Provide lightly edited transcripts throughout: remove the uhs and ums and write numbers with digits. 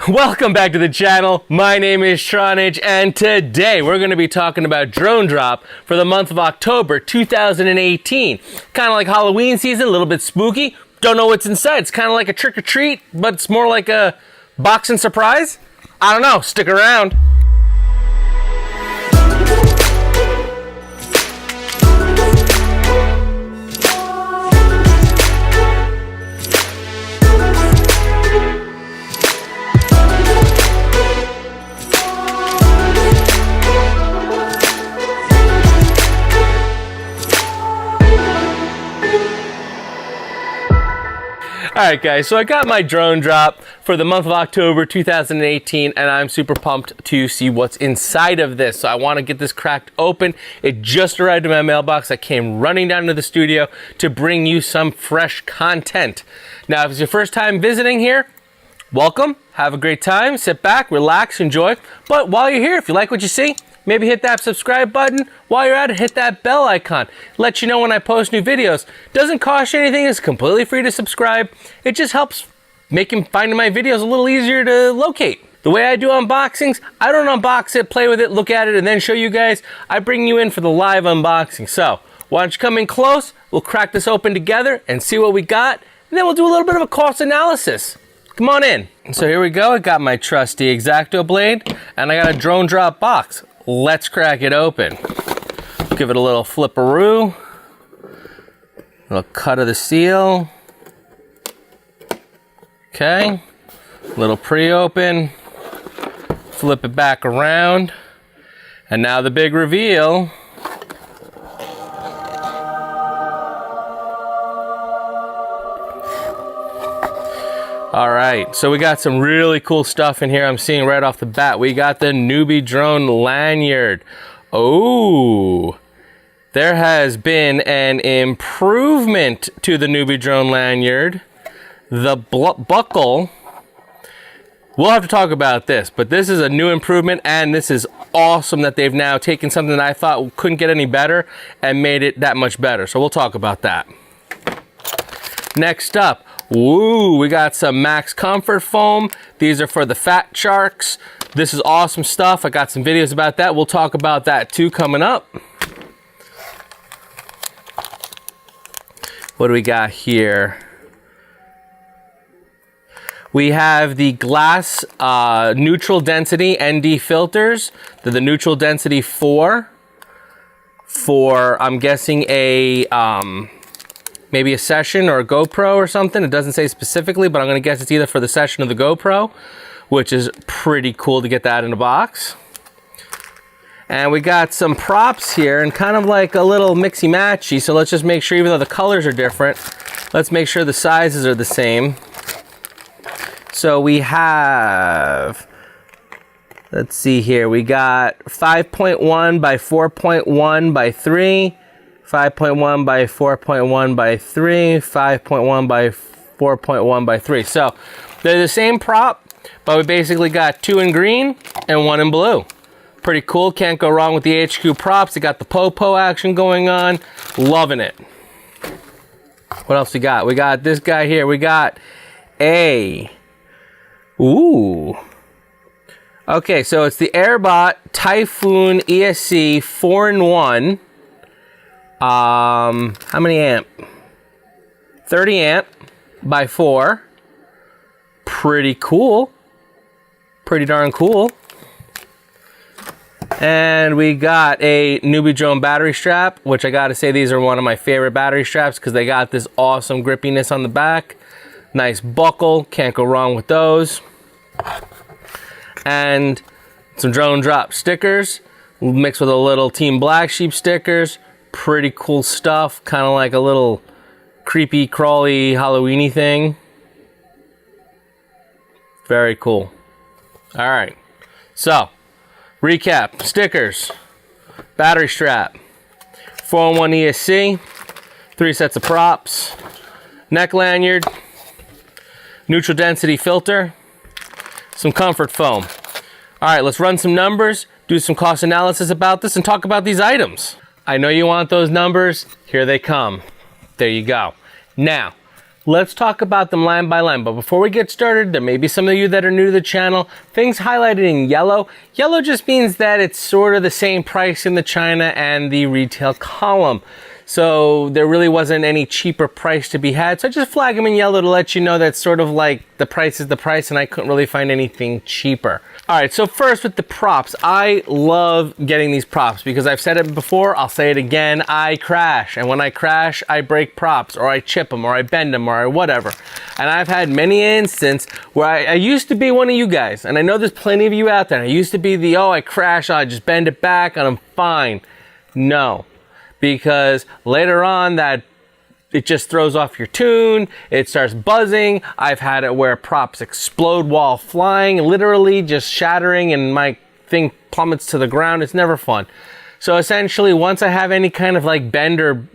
Welcome back to the channel. My name is Tronage, and today we're going to be talking about drone drop for the month of October 2018. Kind of like Halloween season, a little bit spooky. Don't know what's inside. It's kind of like a trick or treat, but it's more like a boxing surprise. I don't know. Stick around. Alright guys, so I got my drone drop for the month of October 2018 and I'm super pumped to see what's inside of this. So I want to get this cracked open. It just arrived in my mailbox. I came running down to the studio to bring you some fresh content. Now if it's your first time visiting here, welcome, have a great time, sit back, relax, enjoy. But while you're here, if you like what you see, maybe hit that subscribe button. While you're at it, hit that bell icon. Let you know when I post new videos. Doesn't cost you anything. It's completely free to subscribe. It just helps making finding my videos a little easier to locate. The way I do unboxings, I don't unbox it, play with it, look at it, and then show you guys. I bring you in for the live unboxing. So why don't you come in close? We'll crack this open together and see what we got. And then we'll do a little bit of a cost analysis. Come on in. So here we go. I got my trusty X-Acto blade, and I got a drone drop box. Let's crack it open. Give it a little flipperoo. A little cut of the seal. Okay. Little pre-open. Flip it back around. And now the big reveal. All right, so we got some really cool stuff in here. I'm seeing right off the bat. We got the NewBeeDrone Lanyard. Oh, there has been an improvement to the NewBeeDrone Lanyard. The buckle, we'll have to talk about this, but this is a new improvement, and this is awesome that they've now taken something that I thought couldn't get any better and made it that much better. So we'll talk about that. Next up, woo, we got some Max Comfort foam. These are for the fat sharks. This is awesome stuff. I got some videos about that. We'll talk about that too coming up. What do we got here? We have the glass neutral density ND filters. They're the neutral density 4 for, I'm guessing, a maybe a Session or a GoPro or something. It doesn't say specifically, but I'm gonna guess it's either for the Session or the GoPro, which is pretty cool to get that in a box. And we got some props here and kind of like a little mixy-matchy, so let's just make sure, even though the colors are different, let's make sure the sizes are the same. So we have, let's see here, we got 5.1 by 4.1 by 3, 5.1 by 4.1 by 3, 5.1 by 4.1 by 3. So they're the same prop, but we basically got 2 in green and 1 in blue. Pretty cool. Can't go wrong with the HQ props. They got the po-po action going on. Loving it. What else we got? We got this guy here. We got a... Ooh. Okay, so it's the Airbot Typhoon ESC 4-in-1. How many amp? 30 amp by 4. Pretty cool. Pretty darn cool. And we got a NewBeeDrone battery strap, which I gotta say, these are one of my favorite battery straps because they got this awesome grippiness on the back. Nice buckle, can't go wrong with those. And some drone drop stickers mixed with a little team-blacksheep stickers. Pretty cool stuff, kind of like a little creepy, crawly, Halloweeny thing. Very cool. All right, so recap: stickers, battery strap, 4-in-1 ESC, 3 sets of props, neck lanyard, neutral density filter, some comfort foam. All right, let's run some numbers, do some cost analysis about this, and talk about these items. I know you want those numbers. Here they come. There you go. Now, let's talk about them line by line. But before we get started, there may be some of you that are new to the channel. Things highlighted in yellow. Yellow just means that it's sort of the same price in the China and the retail column. So there really wasn't any cheaper price to be had. So I just flag them in yellow to let you know that sort of like the price is the price and I couldn't really find anything cheaper. All right, so first with the props, I love getting these props because I've said it before, I'll say it again, I crash. And when I crash, I break props or I chip them or I bend them or whatever. And I've had many instances where I used to be one of you guys, and I know there's plenty of you out there. I used to be the, oh, I crash, I just bend it back and I'm fine. No. Because later on that it just throws off your tune, it starts buzzing. I've had it where props explode while flying, literally just shattering, and my thing plummets to the ground. It's never fun. So essentially, once I have any kind of like bend or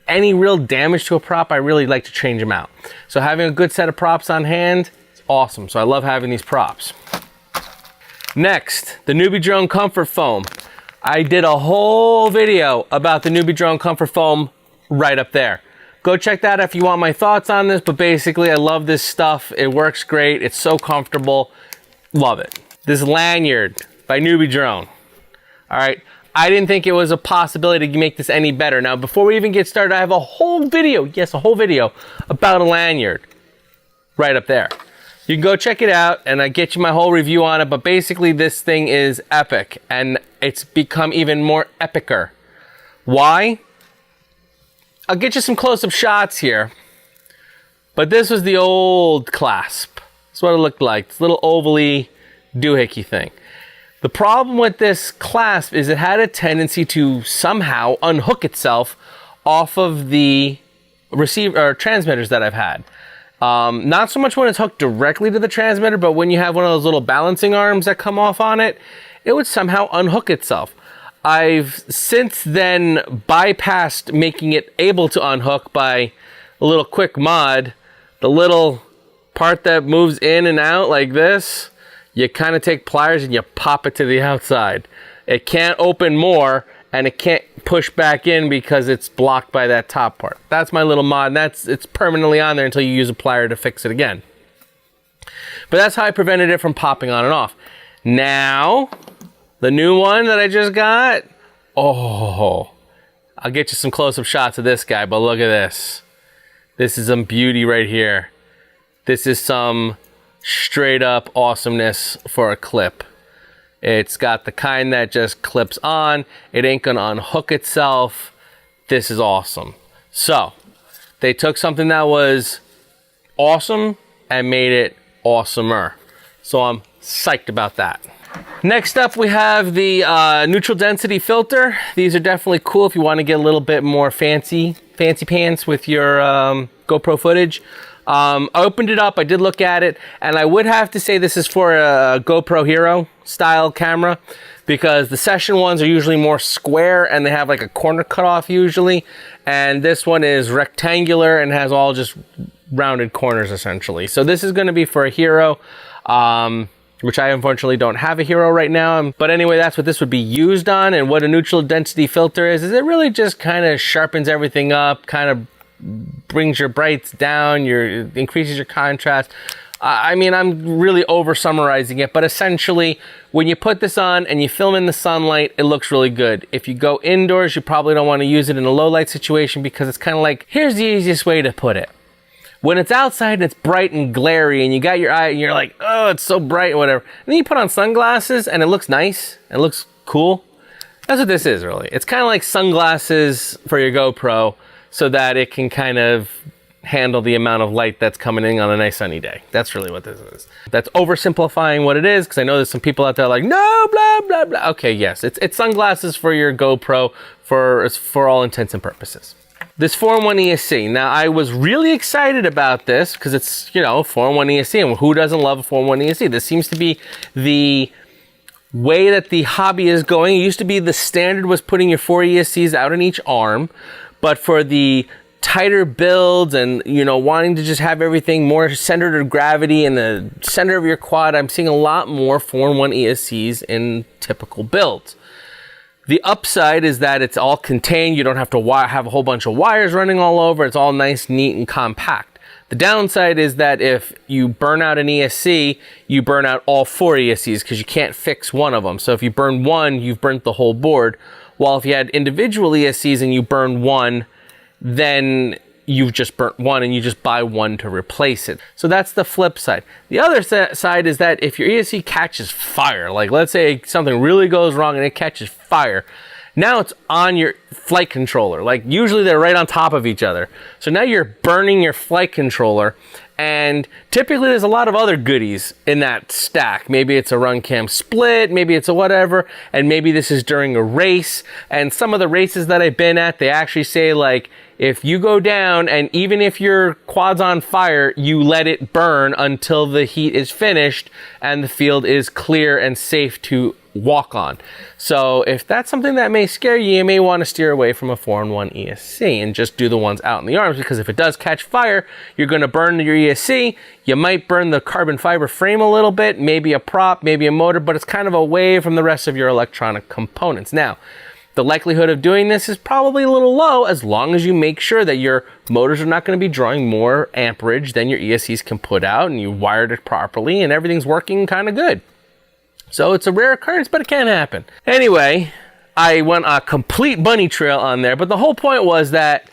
any real damage to a prop, I really like to change them out. So having a good set of props on hand is awesome. So I love having these props. Next, the NewBeeDrone Comfort Foam. I did a whole video about the NewBeeDrone Comfort Foam right up there. Go check that out if you want my thoughts on this, but basically I love this stuff. It works great. It's so comfortable. Love it. This Lanyard by NewBeeDrone. All right. I didn't think it was a possibility to make this any better. Now, before we even get started, I have a whole video, yes, a whole video about a lanyard right up there. You can go check it out and I get you my whole review on it, but basically this thing is epic and it's become even more epicer. Why? I'll get you some close-up shots here, but this was the old clasp. That's what it looked like, this little ovally doohickey thing. The problem with this clasp is it had a tendency to somehow unhook itself off of the receiver or transmitters that I've had. Not so much when it's hooked directly to the transmitter, but when you have one of those little balancing arms that come off on it, it would somehow unhook itself. I've since then bypassed making it able to unhook by a little quick mod. The little part that moves in and out like this, you kind of take pliers and you pop it to the outside. It can't open more and it can't push back in because it's blocked by that top part. That's my little mod, and it's permanently on there until you use a plier to fix it again. But that's how I prevented it from popping on and off. Now, the new one that I just got, oh, I'll get you some close-up shots of this guy, but look at this. This is some beauty right here. This is some straight up awesomeness for a clip. It's got the kind that just clips on. It ain't gonna unhook itself. This is awesome. So they took something that was awesome and made it awesomer. So I'm psyched about that. Next up, we have the neutral density filter. These are definitely cool if you want to get a little bit more fancy pants with your GoPro footage. I opened it up, I did look at it, and I would have to say this is for a GoPro Hero style camera because the session ones are usually more square and they have like a corner cutoff usually, and this one is rectangular and has all just rounded corners essentially. So this is going to be for a Hero, which I unfortunately don't have a Hero right now. But anyway, that's what this would be used on, and what a neutral density filter is it really just kind of sharpens everything up, kind of brings your brights down, increases your contrast. I mean, I'm really over summarizing it, but essentially when you put this on and you film in the sunlight, it looks really good. If you go indoors, you probably don't want to use it in a low light situation because it's kind of like, here's the easiest way to put it. When it's outside and it's bright and glary and you got your eye and you're like, oh, it's so bright or whatever. And then you put on sunglasses and it looks nice, it looks cool. That's what this is really. It's kind of like sunglasses for your GoPro, so that it can kind of handle the amount of light that's coming in on a nice sunny day. That's really what this is. That's oversimplifying what it is, because I know there's some people out there like, no, blah, blah, blah. Okay, yes, it's sunglasses for your GoPro for all intents and purposes. This 4-in-1 ESC. Now, I was really excited about this because it's, 4-in-1 ESC, and who doesn't love a 4-in-1 ESC? This seems to be the way that the hobby is going. It used to be the standard was putting your 4 ESCs out in each arm. But for the tighter builds and, wanting to just have everything more centered of gravity in the center of your quad, I'm seeing a lot more 4-in-1 ESCs in typical builds. The upside is that it's all contained. You don't have to have a whole bunch of wires running all over. It's all nice, neat, and compact. The downside is that if you burn out an ESC, you burn out all 4 ESCs because you can't fix one of them. So if you burn one, you've burnt the whole board. While if you had individual ESCs and you burn one, then you've just burnt one and you just buy one to replace it. So that's the flip side. The other side is that if your ESC catches fire, like let's say something really goes wrong and it catches fire, now it's on your flight controller. Like usually they're right on top of each other. So now you're burning your flight controller, and typically there's a lot of other goodies in that stack. Maybe it's a run cam split, maybe it's a whatever, and maybe this is during a race. And some of the races that I've been at, they actually say like, if you go down and even if your quad's on fire, you let it burn until the heat is finished and the field is clear and safe to walk on. So if that's something that may scare you, you may want to steer away from a 4-in-1 ESC and just do the ones out in the arms, because if it does catch fire, you're going to burn your ESC. You might burn the carbon fiber frame a little bit, maybe a prop, maybe a motor, but it's kind of away from the rest of your electronic components. Now, the likelihood of doing this is probably a little low as long as you make sure that your motors are not going to be drawing more amperage than your ESCs can put out, and you wired it properly and everything's working kind of good. So it's a rare occurrence, but it can happen. Anyway, I went a complete bunny trail on there, but the whole point was that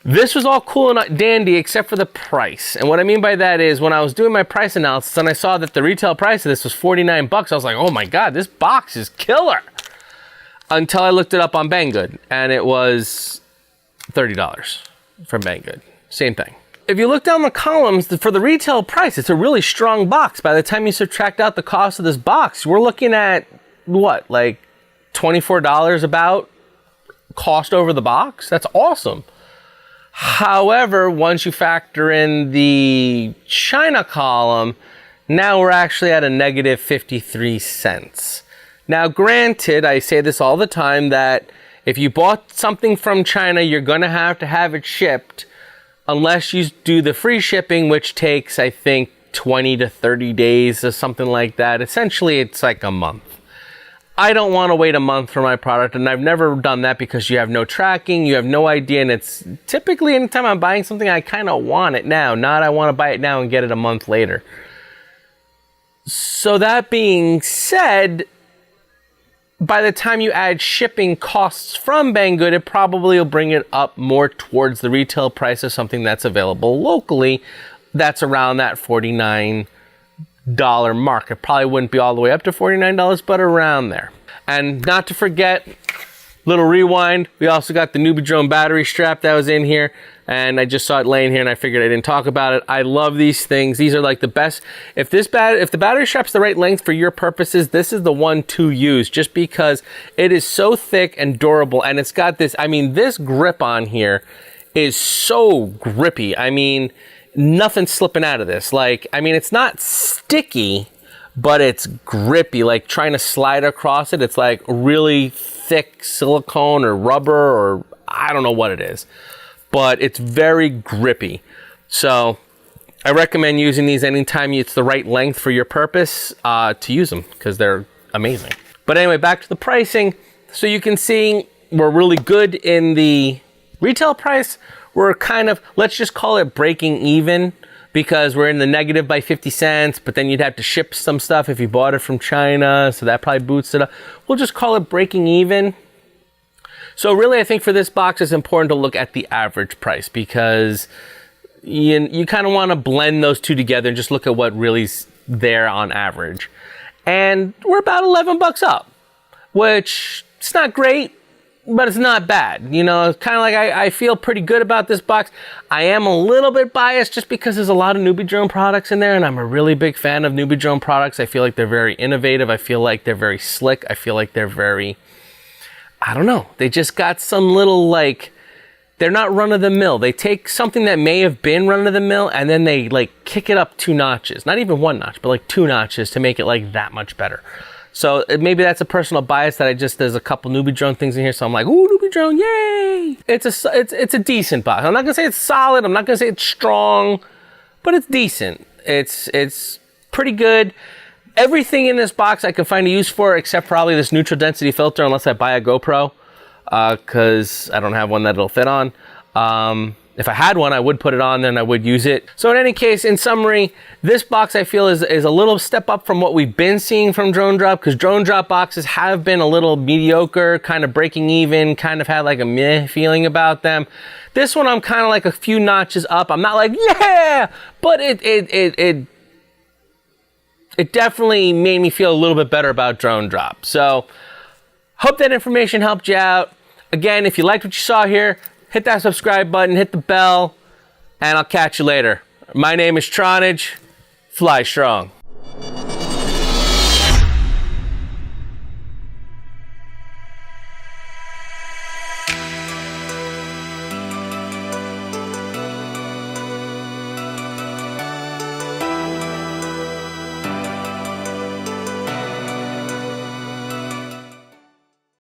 this was all cool and dandy except for the price. And what I mean by that is when I was doing my price analysis and I saw that the retail price of this was 49 bucks, I was like, oh my God, this box is killer. Until I looked it up on Banggood, and it was $30 from Banggood. Same thing. If you look down the columns, for the retail price, it's a really strong box. By the time you subtract out the cost of this box, we're looking at, what, like $24 about cost over the box? That's awesome. However, once you factor in the China column, now we're actually at a negative 53 cents. Now, granted, I say this all the time, that if you bought something from China, you're going to have it shipped unless you do the free shipping, which takes, I think, 20 to 30 days or something like that. Essentially, it's like a month. I don't want to wait a month for my product, and I've never done that because you have no tracking, you have no idea, and it's typically anytime I'm buying something, I kind of want it now, not I want to buy it now and get it a month later. So that being said, by the time you add shipping costs from Banggood, it probably will bring it up more towards the retail price of something that's available locally. That's around that $49 mark. It probably wouldn't be all the way up to $49, but around there. And not to forget, little rewind, we also got the NewBeeDrone battery strap that was in here, and I just saw it laying here and I figured I didn't talk about it. I love these things. These are like the best. If the battery strap's the right length for your purposes, this is the one to use, just because it is so thick and durable, and it's got this, I mean, this grip on here is so grippy. I mean, nothing's slipping out of this. Like, I mean, it's not sticky, but it's grippy. Like trying to slide across it, it's like really thick silicone or rubber, or I don't know what it is, but it's very grippy. So I recommend using these anytime it's the right length for your purpose to use them, because they're amazing. But anyway, back to the pricing. So you can see we're really good in the retail price. We're kind of, let's just call it breaking even, because we're in the negative by 50 cents, but then you'd have to ship some stuff if you bought it from China, so that probably boosts it up. We'll just call it breaking even. So really, I think for this box, it's important to look at the average price, because you kind of want to blend those two together and just look at what really's there on average. And we're about 11 bucks up, which it's not great, but it's not bad. You know, it's kind of like I feel pretty good about this box. I am a little bit biased just because there's a lot of NewBeeDrone products in there, and I'm a really big fan of NewBeeDrone products. I feel like they're very innovative. I feel like they're very slick. I feel like they're very, I don't know, they just got some little, like, they're not run-of-the-mill. They take something that may have been run-of-the-mill and then they like kick it up 2 notches. Not even 1 notch, but like 2 notches to make it like that much better. So maybe that's a personal bias that there's a couple NewBeeDrone things in here, so I'm like, ooh, NewBeeDrone, yay! It's a decent box. I'm not gonna say it's solid, I'm not gonna say it's strong, but it's decent. It's pretty good. Everything in this box I can find a use for, except probably this neutral density filter, unless I buy a GoPro, because I don't have one that it'll fit on. If I had one, I would put it on there and I would use it. So in any case, in summary, this box I feel is a little step up from what we've been seeing from Drone Drop, because Drone Drop boxes have been a little mediocre, kind of breaking even, kind of had like a meh feeling about them. This one I'm kind of like a few notches up. I'm not like, yeah, but it definitely made me feel a little bit better about Drone Drop. So hope that information helped you out. Again, if you liked what you saw here, hit that subscribe button, hit the bell, and I'll catch you later. My name is Tronage. Fly strong.